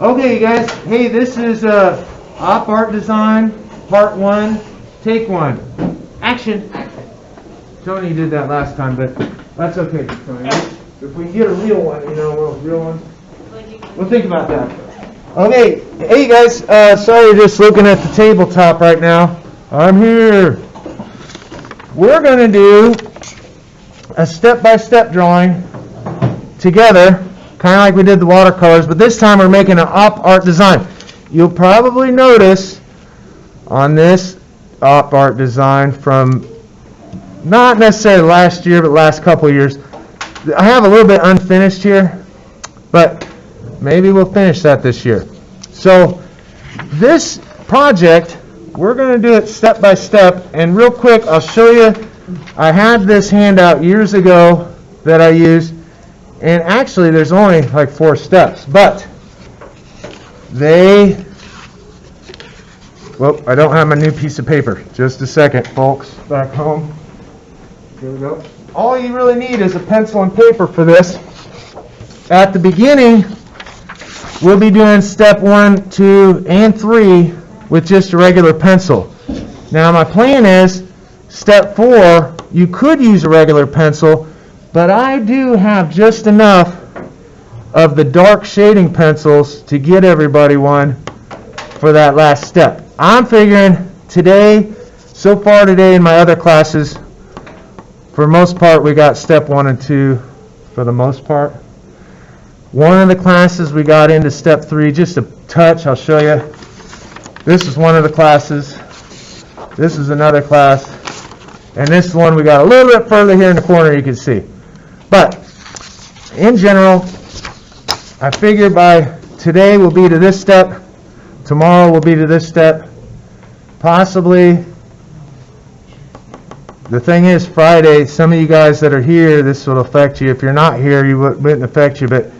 Okay, you guys. Hey, this is Op Art Design, Part 1, Take 1. Action. Tony did that last time, but that's okay, Tony. If we can get a real one, you know, one of those real ones, we'll think about that. Okay, hey, you guys. Sorry, just looking at the tabletop right now. I'm here. We're going to do a step-by-step drawing together, kind of like we did the watercolors, but this time we're making an Op Art Design. You'll probably notice on this Op Art Design from not necessarily last year, but last couple of years, I have a little bit unfinished here, but maybe we'll finish that this year. So this project, we're going to do it step by step, and real quick I'll show you. I had this handout years ago that I used, and actually there's only like 4 steps, but I don't have my new piece of paper. Just a second, folks, back home. Here we go. All you really need is a pencil and paper for this. At the beginning, we'll be doing step 1, 2, and 3 with just a regular pencil. Now my plan is, step 4, you could use a regular pencil, but I do have just enough of the dark shading pencils to get everybody one for that last step. I'm figuring today, so far today in my other classes, for most part we got step 1 and 2 for the most part. One of the classes we got into step 3, just a touch, I'll show you. This is one of the classes. This is another class. And this one we got a little bit further here in the corner, you can see. But in general, I figure by today we'll be to this step, tomorrow we'll be to this step, possibly. The thing is, Friday, some of you guys that are here, this will affect you. If you're not here, it wouldn't affect you, but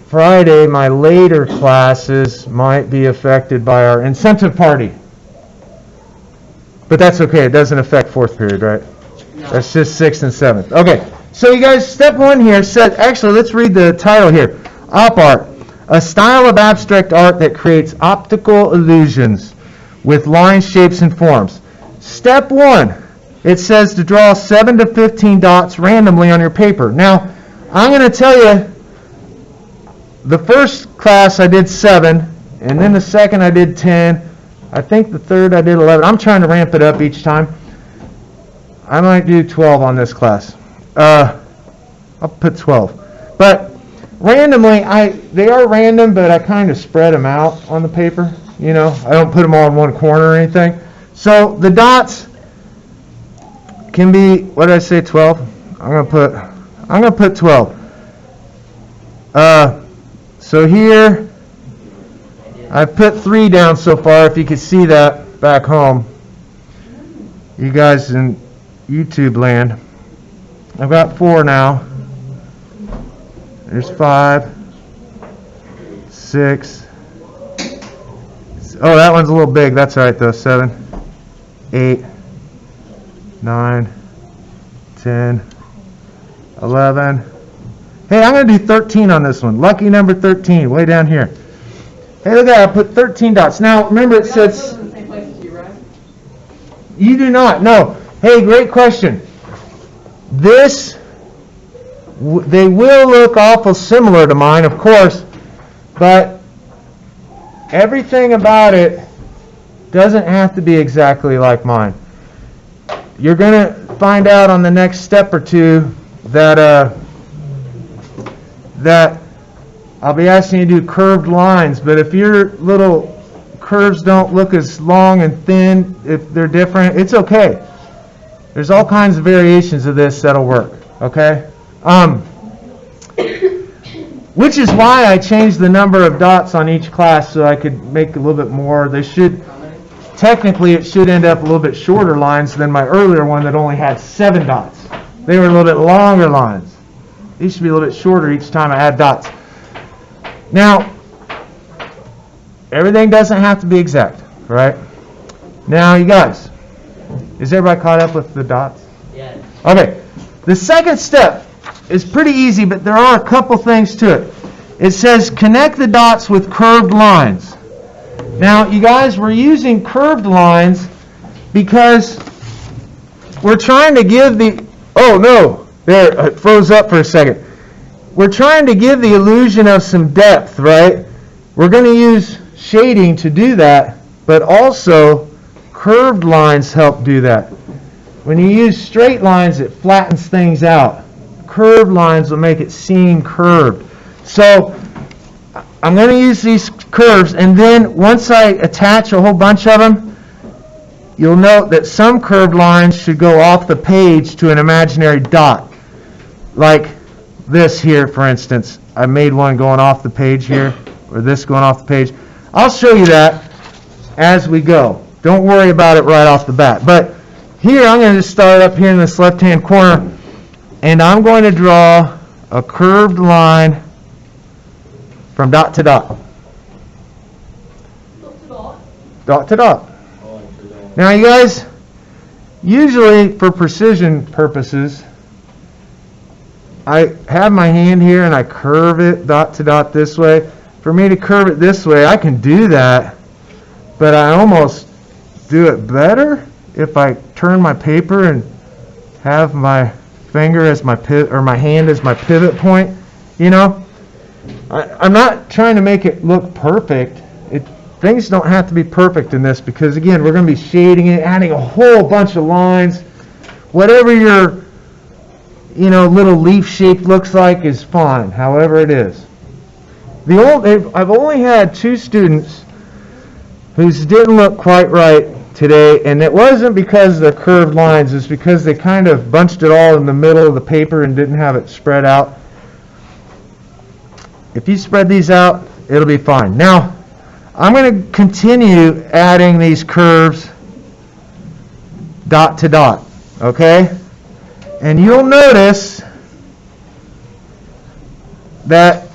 Friday, my later classes might be affected by our incentive party. But that's okay, it doesn't affect 4th period, right? No. That's just 6th and 7th. Okay, so you guys, step 1 here said, actually, let's read the title here. Op Art, a style of abstract art that creates optical illusions with lines, shapes, and forms. Step 1, it says to draw 7 to 15 dots randomly on your paper. Now, I'm going to tell you, the first class I did 7, and then the second I did 10. I think the third I did 11. I'm trying to ramp it up each time. I might do 12 on this class. I'll put 12. But randomly, they are random, but I kind of spread them out on the paper. You know, I don't put them all in one corner or anything. So the dots can be, what did I say, 12? I'm gonna put 12. So here, I've put 3 down so far, if you can see that back home. You guys in YouTube land. I've got 4 now. There's 5, 6. Oh, that one's a little big. That's all right, though. 7, 8, 9, 10, 11. Hey, I'm going to do 13 on this one. Lucky number 13, way down here. Hey, look at that. I put 13 dots. Now, remember it says... in the same place as you, right? You do not. No. Hey, great question. This, they will look awful similar to mine, of course, but everything about it doesn't have to be exactly like mine. You're going to find out on the next step or two that I'll be asking you to do curved lines, but if your little curves don't look as long and thin, if they're different, it's okay. There's all kinds of variations of this that'll work, okay? Which is why I changed the number of dots on each class so I could make a little bit more. They should, technically it should end up a little bit shorter lines than my earlier one that only had 7 dots. They were a little bit longer lines. These should be a little bit shorter each time I add dots. Now, everything doesn't have to be exact, right? Now, you guys, is everybody caught up with the dots? Yes. Okay. The second step is pretty easy, but there are a couple things to it. It says connect the dots with curved lines. Now, you guys, we're using curved lines because we're trying to give the... Oh, no. There, it froze up for a second. We're trying to give the illusion of some depth, right? We're going to use shading to do that, but also curved lines help do that. When you use straight lines, it flattens things out. Curved lines will make it seem curved. So I'm going to use these curves, and then once I attach a whole bunch of them, you'll note that some curved lines should go off the page to an imaginary dot. Like this here, for instance. I made one going off the page here, or this going off the page. I'll show you that as we go. Don't worry about it right off the bat. But here, I'm going to start up here in this left-hand corner, and I'm going to draw a curved line from dot to dot. Dot to dot. Now, you guys, usually for precision purposes, I have my hand here and I curve it dot to dot this way. For me to curve it this way, I can do that, but I almost do it better if I turn my paper and have my finger as my pivot, or my hand as my pivot point. You know, I'm not trying to make it look perfect. Things don't have to be perfect in this because, again, we're going to be shading it, adding a whole bunch of lines. Whatever your, little leaf shape looks like is fine, however it is. I've only had 2 students whose didn't look quite right today, and it wasn't because they're curved lines. It's because they kind of bunched it all in the middle of the paper and didn't have it spread out. If you spread these out, it'll be fine. Now, I'm going to continue adding these curves dot to dot, okay? And you'll notice that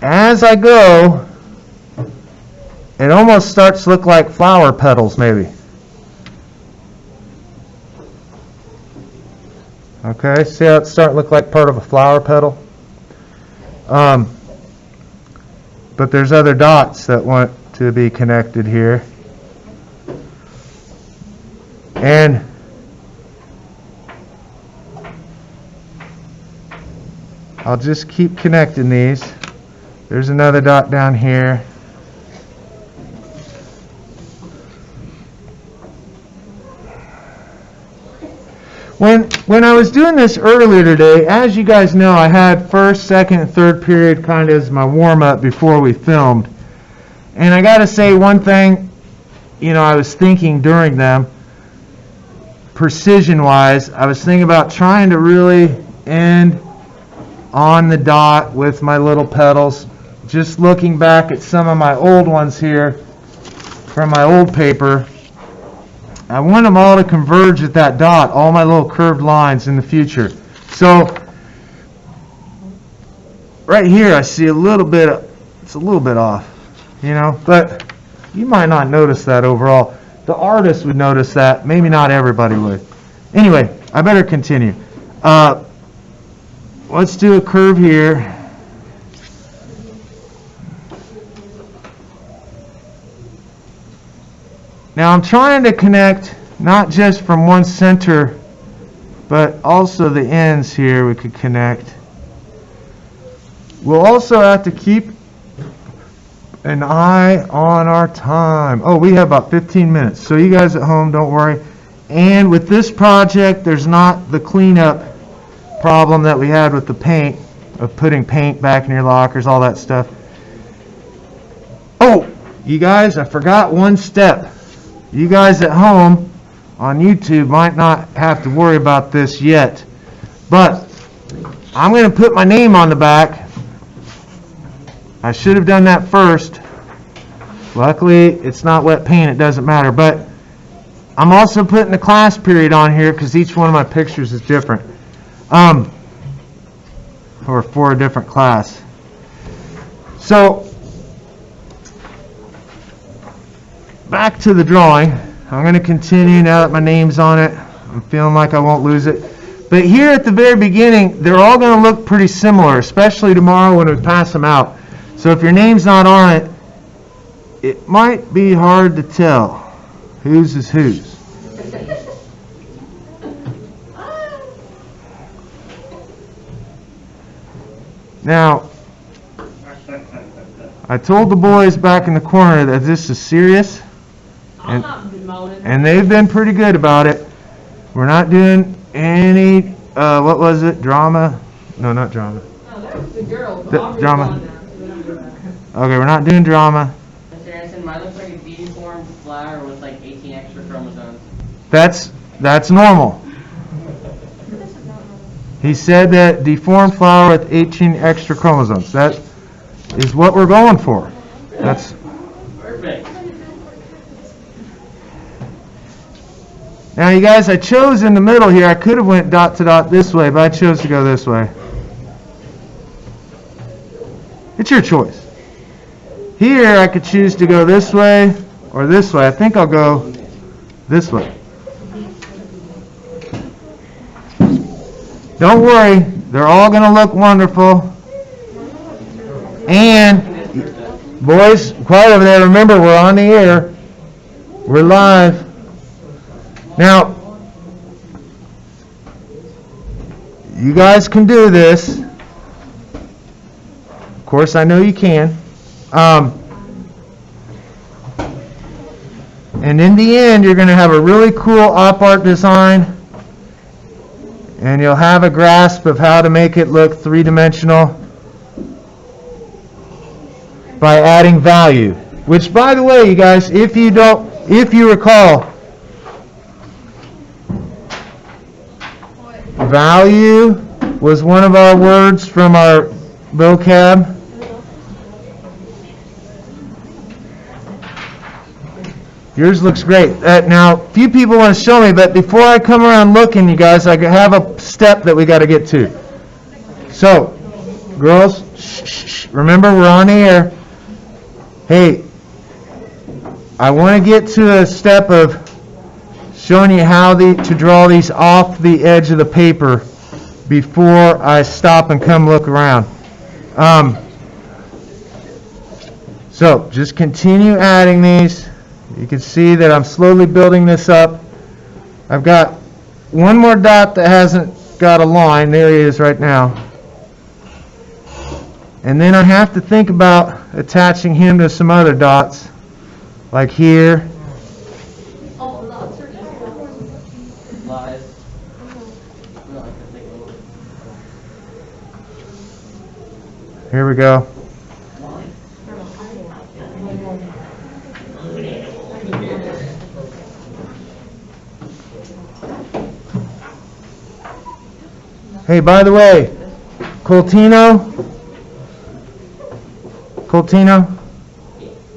as I go, it almost starts to look like flower petals, maybe. Okay, see how it's starting to look like part of a flower petal? But there's other dots that want to be connected here. And I'll just keep connecting these. There's another dot down here. When I was doing this earlier today, as you guys know, I had first, second, and third period kind of as my warm-up before we filmed. And I got to say one thing, I was thinking during them, precision-wise, I was thinking about trying to really end on the dot with my little petals. Just looking back at some of my old ones here from my old paper, I want them all to converge at that dot, all my little curved lines in the future. So, right here I see it's a little bit off, but you might not notice that overall. The artist would notice that, maybe not everybody would. Anyway, I better continue. Let's do a curve here. Now I'm trying to connect not just from one center, but also the ends here we could connect. We'll also have to keep an eye on our time. Oh, we have about 15 minutes, so you guys at home, don't worry. And with this project, there's not the cleanup problem that we had with the paint, of putting paint back in your lockers, all that stuff. Oh, you guys, I forgot one step. You guys at home on YouTube might not have to worry about this yet, but I'm going to put my name on the back. I should have done that first. Luckily, it's not wet paint, it doesn't matter, but I'm also putting the class period on here because each one of my pictures is different, or for a different class. So, back to the drawing. I'm going to continue now that my name's on it. I'm feeling like I won't lose it. But here at the very beginning, they're all going to look pretty similar, especially tomorrow when we pass them out. So if your name's not on it, it might be hard to tell whose is whose. Now, I told the boys back in the corner that this is serious, and they've been pretty good about it. We're not doing any, what was it, drama? No, not drama. No, that was the girl. Drama. Okay, we're not doing drama. Mr. Anderson, mine looks like a deformed flower with like 18 extra chromosomes. That's normal. He said that deformed flower with 18 extra chromosomes. That is what we're going for. That's Perfect. Now, you guys, I chose in the middle here. I could have went dot to dot this way, but I chose to go this way. It's your choice. Here, I could choose to go this way or this way. I think I'll go this way. Don't worry, they're all going to look wonderful. And, boys, quiet over there. Remember, we're on the air. We're live. Now, you guys can do this. Of course, I know you can. And in the end, you're going to have a really cool op art design. And you'll have a grasp of how to make it look three-dimensional by adding value. Which, by the way, you guys, if you recall, value was one of our words from our vocab. Yours looks great. Now, a few people want to show me, but before I come around looking, you guys, I have a step that we got to get to. So, girls, shh, remember we're on the air. Hey, I want to get to a step of showing you how to draw these off the edge of the paper before I stop and come look around. So, just continue adding these. You can see that I'm slowly building this up. I've got one more dot that hasn't got a line. There he is right now. And then I have to think about attaching him to some other dots, like here. Here we go. Hey, by the way, Coltino,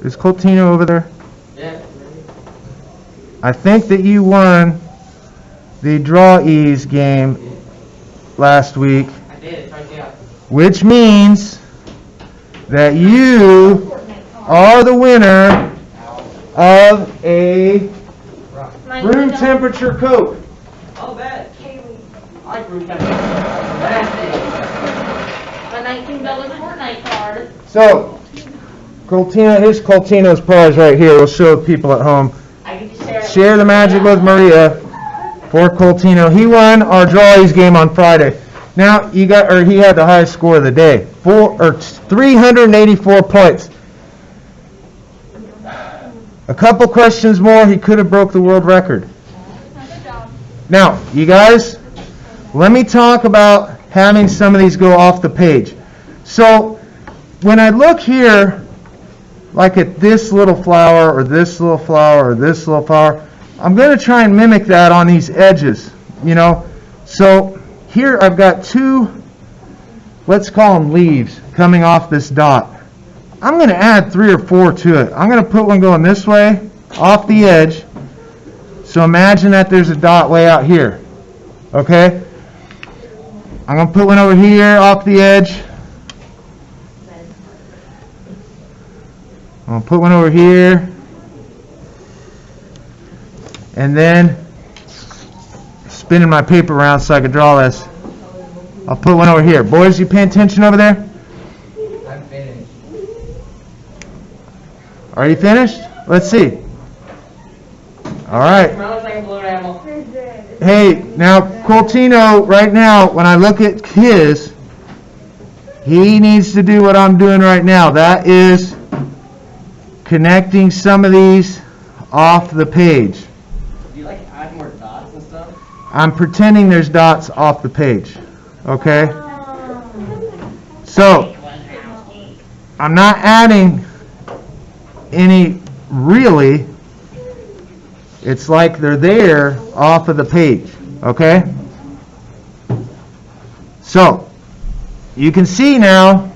is Coltino over there? Yeah. I think that you won the Draw Ease game last week, I did. It's right there. which means that you are the winner of a room temperature Coke. Oh, bad. I like room A $19 Fortnite card. So, here's Coltino's prize right here. We'll show people at home. I get to share it. Share the magic with Maria for Coltino. He won our Draw Ease game on Friday. Now, he had the highest score of the day, 384 points. A couple questions more, he could have broke the world record. Now, you guys, let me talk about having some of these go off the page. So, when I look here, like at this little flower, or this little flower, or this little flower, I'm going to try and mimic that on these edges, you know. So, here I've got two, let's call them leaves, coming off this dot. I'm going to add 3 or 4 to it. I'm going to put one going this way, off the edge. So imagine that there's a dot way out here. Okay? I'm going to put one over here, off the edge. I'm going to put one over here. And then spinning my paper around so I could draw this. I'll put one over here. Boys, you paying attention over there? I'm finished. Are you finished? Let's see. All right. Smell like a balloon animal. Hey, now Coltino, right now, when I look at his, he needs to do what I'm doing right now. That is connecting some of these off the page. Do you like add more dots and stuff? I'm pretending there's dots off the page. Okay? So, I'm not adding any really. It's like they're there off of the page. Okay? So, you can see now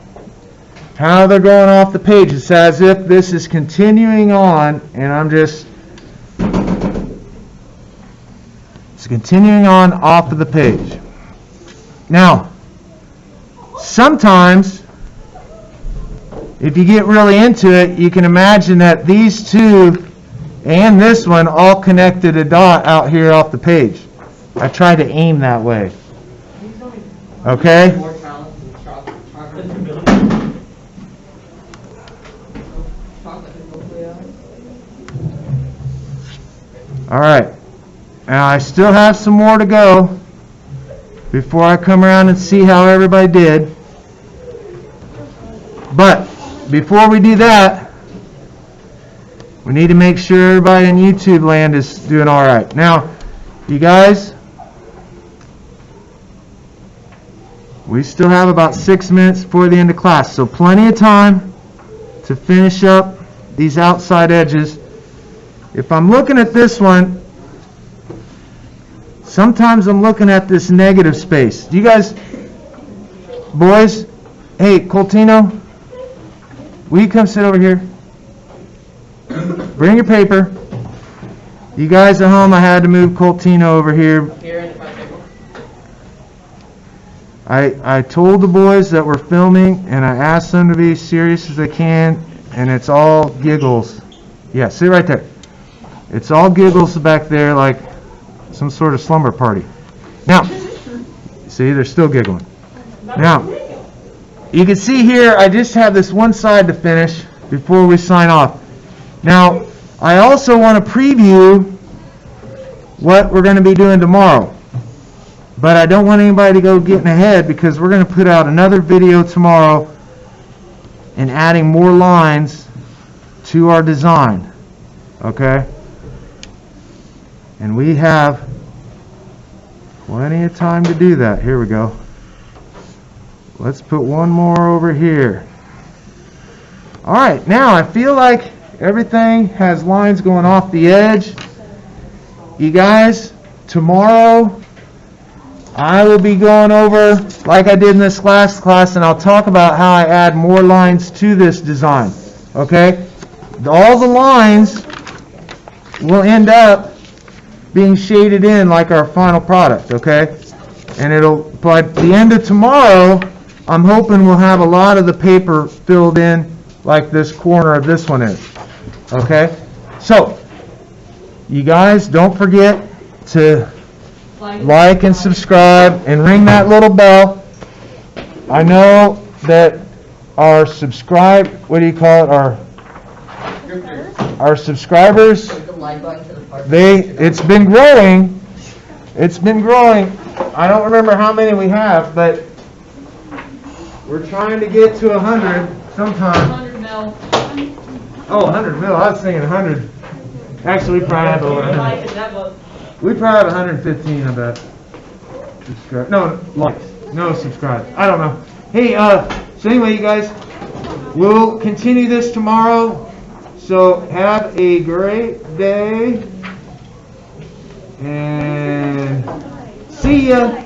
how they're going off the page. It's as if this is continuing on, and it's continuing on off of the page. Now, sometimes, if you get really into it, you can imagine that these two and this one all connected a dot out here off the page. I try to aim that way. Okay? More talent than chocolate. All right. Now, I still have some more to go before I come around and see how everybody did. But before we do that, we need to make sure everybody in YouTube land is doing all right. Now, you guys, we still have about 6 minutes before the end of class, so plenty of time to finish up these outside edges. If I'm looking at this one, sometimes I'm looking at this negative space. Do you guys, boys, hey, Coltino, will you come sit over here? Bring your paper. You guys at home, I had to move Coltino over here. Here in the front table. I told the boys that we're filming, and I asked them to be as serious as they can, and it's all giggles. Yeah, sit right there. It's all giggles back there like some sort of slumber party. Now, see, they're still giggling. Now, you can see here, I just have this one side to finish before we sign off. Now, I also want to preview what we're going to be doing tomorrow. But I don't want anybody to go getting ahead, because we're going to put out another video tomorrow and adding more lines to our design. Okay? And we have plenty of time to do that. Here we go. Let's put one more over here. Alright, now I feel like everything has lines going off the edge. You guys, tomorrow I will be going over, like I did in this last class, and I'll talk about how I add more lines to this design. Okay? All the lines will end up being shaded in like our final product. Okay? And by the end of tomorrow, I'm hoping we'll have a lot of the paper filled in like this corner of this one is. Okay? So, you guys, don't forget to like and subscribe and ring that little bell. I know that our our subscribers, it's been growing. It's been growing. I don't remember how many we have, but we're trying to get to 100 sometime. 100 mil. Oh, 100 mil. I was thinking 100. Actually, we probably have over 100. We probably have 115, I bet. Subscribe. No, likes. No subscribe. I don't know. Hey, so anyway, you guys, we'll continue this tomorrow. So have a great day. And see ya.